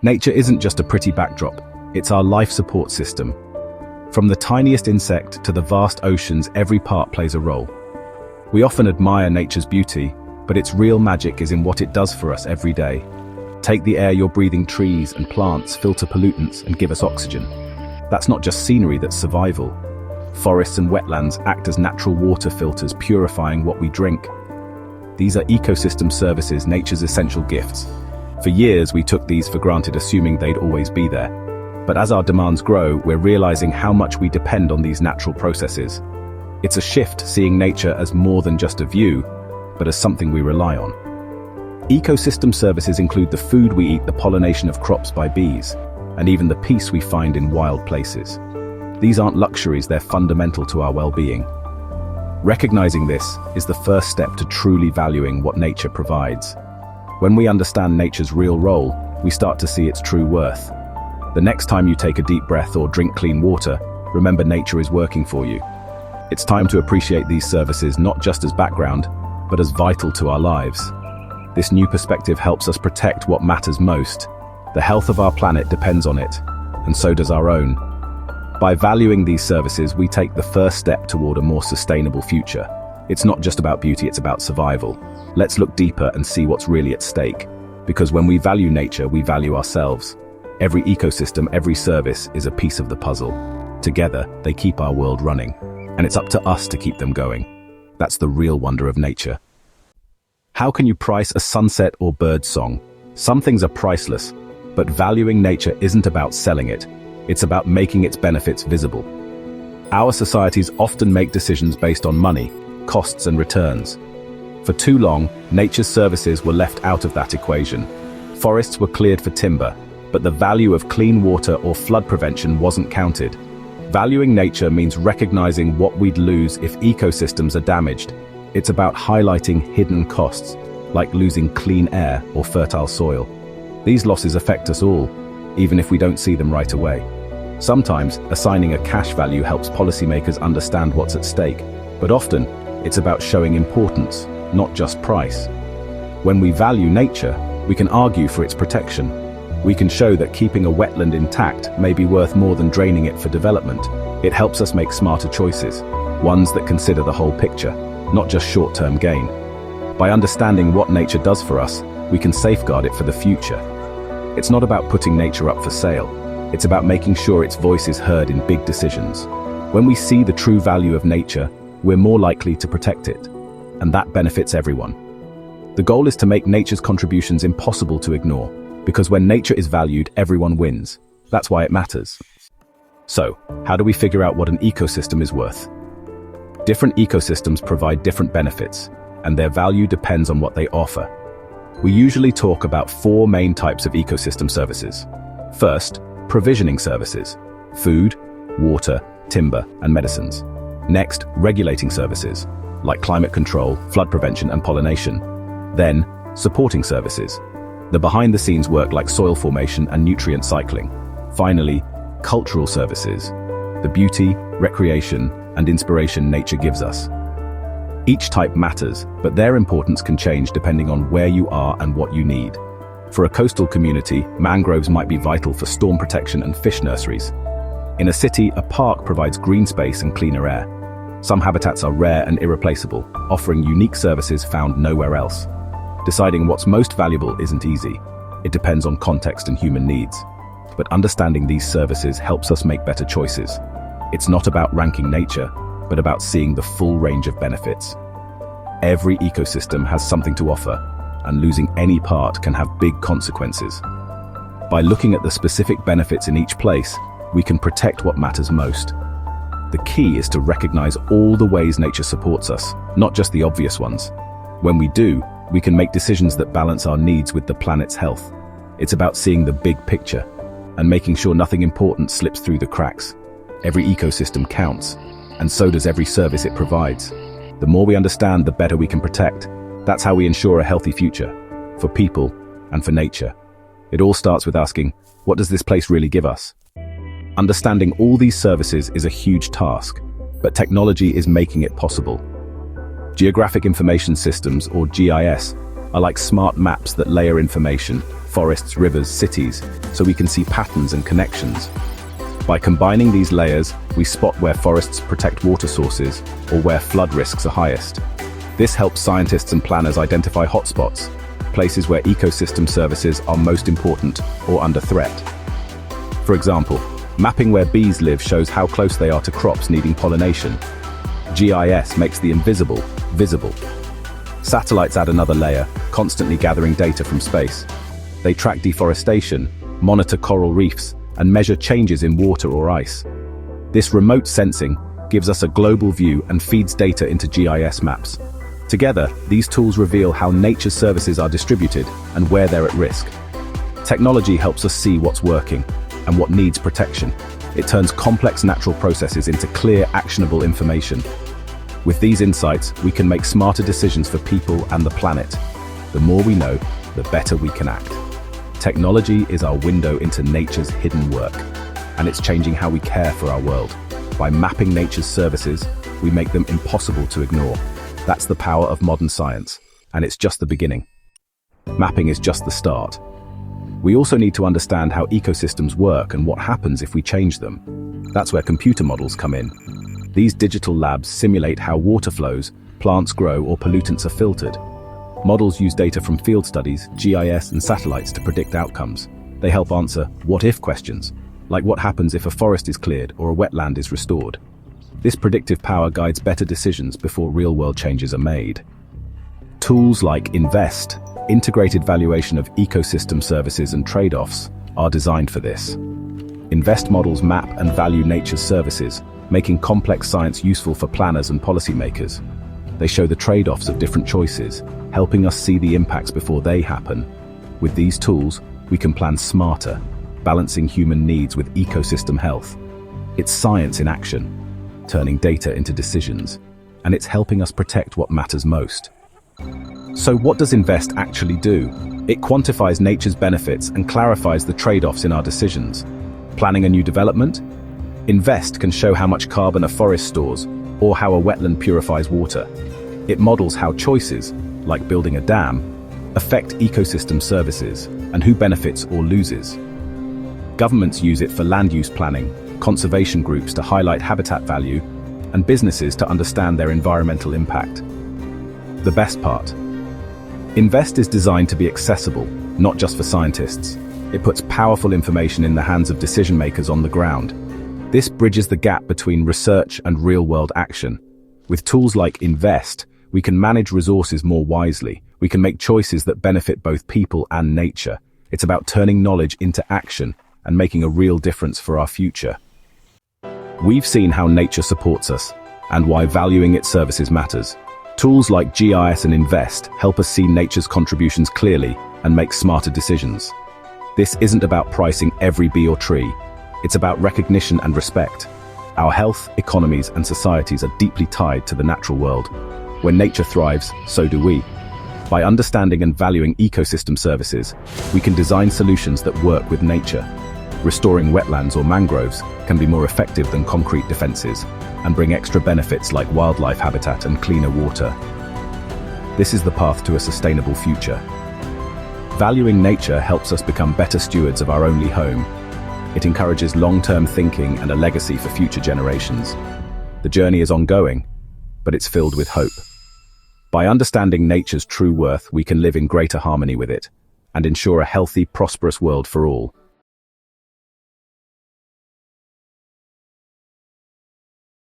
Nature isn't just a pretty backdrop, it's our life support system. From the tiniest insect to the vast oceans, every part plays a role. We often admire nature's beauty, but its real magic is in what it does for us every day. Take the air you're breathing. Trees and plants filter pollutants and give us oxygen. That's not just scenery, that's survival. Forests and wetlands act as natural water filters, purifying what we drink. These are ecosystem services, nature's essential gifts. For years, we took these for granted, assuming they'd always be there. But as our demands grow, we're realizing how much we depend on these natural processes. It's a shift, seeing nature as more than just a view, but as something we rely on. Ecosystem services include the food we eat, the pollination of crops by bees, and even the peace we find in wild places. These aren't luxuries, they're fundamental to our well-being. Recognizing this is the first step to truly valuing what nature provides. When we understand nature's real role, we start to see its true worth. The next time you take a deep breath or drink clean water, remember nature is working for you. It's time to appreciate these services not just as background, but as vital to our lives. This new perspective helps us protect what matters most. The health of our planet depends on it, and so does our own. By valuing these services, we take the first step toward a more sustainable future. It's not just about beauty, it's about survival. Let's look deeper and see what's really at stake. Because when we value nature, we value ourselves. Every ecosystem, every service is a piece of the puzzle. Together, they keep our world running. And it's up to us to keep them going. That's the real wonder of nature. How can you price a sunset or bird song? Some things are priceless, but valuing nature isn't about selling it. It's about making its benefits visible. Our societies often make decisions based on money, costs and returns. For too long, nature's services were left out of that equation. Forests were cleared for timber, but the value of clean water or flood prevention wasn't counted. Valuing nature means recognizing what we'd lose if ecosystems are damaged. It's about highlighting hidden costs, like losing clean air or fertile soil. These losses affect us all, even if we don't see them right away. Sometimes, assigning a cash value helps policymakers understand what's at stake, but often, it's about showing importance, not just price. When we value nature, we can argue for its protection. We can show that keeping a wetland intact may be worth more than draining it for development. It helps us make smarter choices, ones that consider the whole picture, not just short-term gain. By understanding what nature does for us, we can safeguard it for the future. It's not about putting nature up for sale. It's about making sure its voice is heard in big decisions. When we see the true value of nature, we're more likely to protect it, and that benefits everyone. The goal is to make nature's contributions impossible to ignore, because when nature is valued, everyone wins. That's why it matters. So, how do we figure out what an ecosystem is worth? Different ecosystems provide different benefits, and their value depends on what they offer. We usually talk about 4 main types of ecosystem services. First, provisioning services: food, water, timber, and medicines. Next, regulating services, like climate control, flood prevention, and pollination. Then, supporting services, the behind-the-scenes work like soil formation and nutrient cycling. Finally, cultural services, the beauty, recreation, and inspiration nature gives us. Each type matters, but their importance can change depending on where you are and what you need. For a coastal community, mangroves might be vital for storm protection and fish nurseries. In a city, a park provides green space and cleaner air. Some habitats are rare and irreplaceable, offering unique services found nowhere else. Deciding what's most valuable isn't easy. It depends on context and human needs. But understanding these services helps us make better choices. It's not about ranking nature, but about seeing the full range of benefits. Every ecosystem has something to offer, and losing any part can have big consequences. By looking at the specific benefits in each place, we can protect what matters most. The key is to recognize all the ways nature supports us, not just the obvious ones. When we do, we can make decisions that balance our needs with the planet's health. It's about seeing the big picture and making sure nothing important slips through the cracks. Every ecosystem counts, and so does every service it provides. The more we understand, the better we can protect. That's how we ensure a healthy future, for people and for nature. It all starts with asking, what does this place really give us? Understanding all these services is a huge task, but technology is making it possible. Geographic Information Systems, or GIS, are like smart maps that layer information, forests, rivers, cities, so we can see patterns and connections. By combining these layers, we spot where forests protect water sources or where flood risks are highest. This helps scientists and planners identify hotspots, places where ecosystem services are most important or under threat. For example, mapping where bees live shows how close they are to crops needing pollination. GIS makes the invisible visible. Satellites add another layer, constantly gathering data from space. They track deforestation, monitor coral reefs, and measure changes in water or ice. This remote sensing gives us a global view and feeds data into GIS maps. Together, these tools reveal how nature's services are distributed and where they're at risk. Technology helps us see what's working and what needs protection. It turns complex natural processes into clear, actionable information. With these insights, we can make smarter decisions for people and the planet. The more we know, the better we can act. Technology is our window into nature's hidden work, and it's changing how we care for our world. By mapping nature's services, we make them impossible to ignore. That's the power of modern science, and it's just the beginning. Mapping is just the start. We also need to understand how ecosystems work and what happens if we change them. That's where computer models come in. These digital labs simulate how water flows, plants grow, or pollutants are filtered. Models use data from field studies, GIS, and satellites to predict outcomes. They help answer what-if questions, like what happens if a forest is cleared or a wetland is restored. This predictive power guides better decisions before real-world changes are made. Tools like InVEST, integrated valuation of ecosystem services and trade-offs, are designed for this. InVEST models map and value nature's services, making complex science useful for planners and policymakers. They show the trade-offs of different choices, helping us see the impacts before they happen. With these tools, we can plan smarter, balancing human needs with ecosystem health. It's science in action, turning data into decisions, and it's helping us protect what matters most. So what does InVEST actually do? It quantifies nature's benefits and clarifies the trade-offs in our decisions. Planning a new development? InVEST can show how much carbon a forest stores or how a wetland purifies water. It models how choices, like building a dam, affect ecosystem services and who benefits or loses. Governments use it for land use planning, conservation groups to highlight habitat value, and businesses to understand their environmental impact. The best part: InVEST is designed to be accessible, not just for scientists. It puts powerful information in the hands of decision makers on the ground. This bridges the gap between research and real-world action. With tools like InVEST, we can manage resources more wisely. We can make choices that benefit both people and nature. It's about turning knowledge into action and making a real difference for our future. We've seen how nature supports us and why valuing its services matters. Tools like GIS and InVEST help us see nature's contributions clearly and make smarter decisions. This isn't about pricing every bee or tree. It's about recognition and respect. Our health, economies, and societies are deeply tied to the natural world. When nature thrives, so do we. By understanding and valuing ecosystem services, we can design solutions that work with nature. Restoring wetlands or mangroves can be more effective than concrete defenses and bring extra benefits like wildlife habitat and cleaner water. This is the path to a sustainable future. Valuing nature helps us become better stewards of our only home. It encourages long-term thinking and a legacy for future generations. The journey is ongoing, but it's filled with hope. By understanding nature's true worth, we can live in greater harmony with it and ensure a healthy, prosperous world for all.